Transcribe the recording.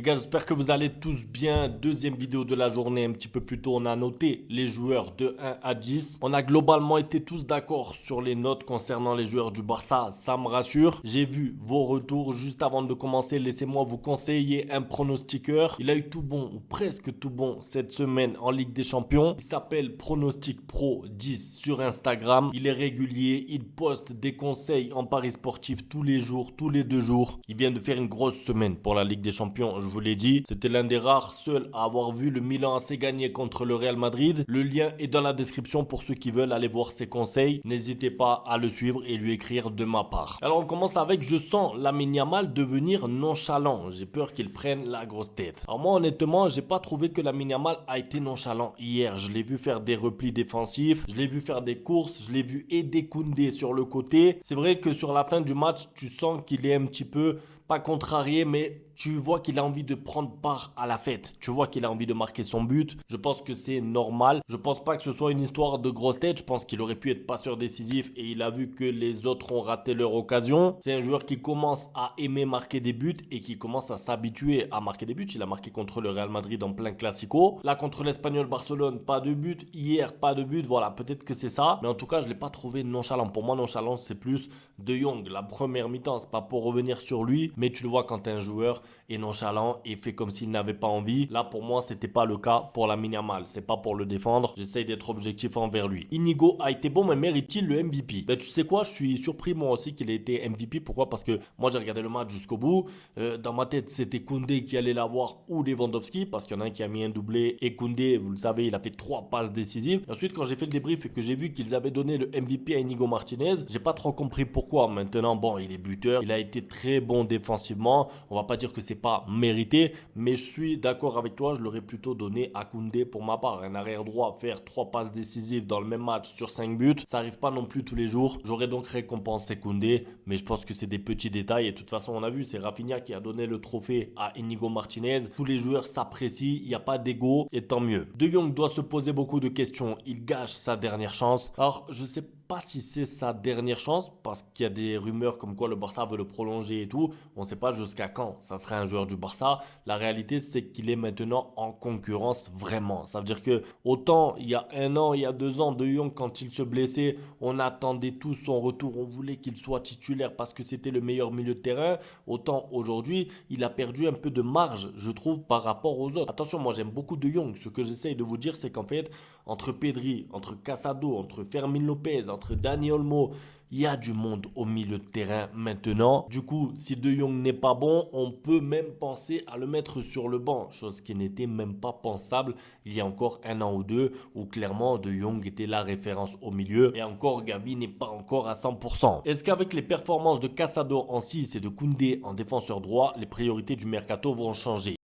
gars, j'espère que vous allez tous bien. Deuxième vidéo de la journée, un petit peu plus tôt, on a noté les joueurs de 1 à 10. On a globalement été tous d'accord sur les notes concernant les joueurs du Barça, ça me rassure. J'ai vu vos retours. Juste avant de commencer, laissez-moi vous conseiller un pronostiqueur. Il a eu tout bon, ou presque tout bon, cette semaine en Ligue des Champions. Il s'appelle Pronostic Pro 10 sur Instagram. Il est régulier, il poste des conseils en paris sportif tous les jours, tous les 2 jours. Il vient de faire une grosse semaine pour la Ligue des Champions, je vous l'ai dit. C'était l'un des rares seuls à avoir vu le Milan AC gagner contre le Real Madrid. Le lien est dans la description pour ceux qui veulent aller voir ses conseils. N'hésitez pas à le suivre et lui écrire de ma part. Alors on commence avec: je sens Lamine Yamal devenir nonchalant. J'ai peur qu'il prenne la grosse tête. Alors moi honnêtement, j'ai pas trouvé que Lamine Yamal a été nonchalant hier. Je l'ai vu faire des replis défensifs, je l'ai vu faire des courses, je l'ai vu aider Koundé sur le côté. C'est vrai que sur la fin du match, tu sens qu'il est un petit peu, pas contrarié, mais tu vois qu'il a envie de prendre part à la fête. Tu vois qu'il a envie de marquer son but. Je pense que c'est normal. Je pense pas que ce soit une histoire de grosse tête. Je pense qu'il aurait pu être passeur décisif et il a vu que les autres ont raté leur occasion. C'est un joueur qui commence à aimer marquer des buts et qui commence à s'habituer à marquer des buts. Il a marqué contre le Real Madrid en plein Classico. Là, contre l'Espagnol Barcelone, pas de but. Hier, pas de but. Voilà, peut-être que c'est ça. Mais en tout cas, je l'ai pas trouvé nonchalant. Pour moi, nonchalant, c'est plus De Jong. La première mi-temps, c'est pas pour revenir sur lui, mais tu le vois quand un joueur est nonchalant et fait comme s'il n'avait pas envie. Là, pour moi, c'était pas le cas pour Lamine Yamal. C'est pas pour le défendre. J'essaye d'être objectif envers lui. Inigo a été bon, mais mérite-t-il le MVP? Ben, tu sais quoi, je suis surpris moi aussi qu'il ait été MVP. Pourquoi? Parce que moi, j'ai regardé le match jusqu'au bout. Dans ma tête, c'était Koundé qui allait l'avoir ou Lewandowski, parce qu'il y en a un qui a mis un doublé. Et Koundé, vous le savez, il a fait 3 passes décisives. Ensuite, quand j'ai fait le débrief et que j'ai vu qu'ils avaient donné le MVP à Inigo Martinez, j'ai pas trop compris pourquoi. Maintenant, bon, il est buteur. Il a été très bon défensivement. On va pas dire que c'est pas mérité, mais je suis d'accord avec toi, je l'aurais plutôt donné à Koundé pour ma part. Un arrière droit faire 3 passes décisives dans le même match sur 5 buts, ça arrive pas non plus tous les jours. J'aurais donc récompensé Koundé, mais je pense que c'est des petits détails et de toute façon on a vu, c'est Rafinha qui a donné le trophée à Inigo Martinez. Tous les joueurs s'apprécient, il n'y a pas d'ego et tant mieux. De Jong doit se poser beaucoup de questions, il gâche sa dernière chance. Alors je sais pas si c'est sa dernière chance parce qu'il y a des rumeurs comme quoi le Barça veut le prolonger et tout. On ne sait pas jusqu'à quand ça serait un joueur du Barça. La réalité, c'est qu'il est maintenant en concurrence vraiment. Ça veut dire que autant il y a 1 an, il y a 2 ans, De Jong, quand il se blessait, on attendait tous son retour. On voulait qu'il soit titulaire parce que c'était le meilleur milieu de terrain. Autant aujourd'hui, il a perdu un peu de marge, je trouve, par rapport aux autres. Attention, moi j'aime beaucoup De Jong. Ce que j'essaye de vous dire, c'est qu'en fait, entre Pedri, entre Casado, entre Fermin Lopez, entre Dani Olmo, il y a du monde au milieu de terrain maintenant. Du coup, si De Jong n'est pas bon, on peut même penser à le mettre sur le banc, chose qui n'était même pas pensable il y a encore 1 an ou 2, où clairement De Jong était la référence au milieu. Et encore, Gavi n'est pas encore à 100%. Est-ce qu'avec les performances de Casado en 6 et de Koundé en défenseur droit, les priorités du mercato vont changer?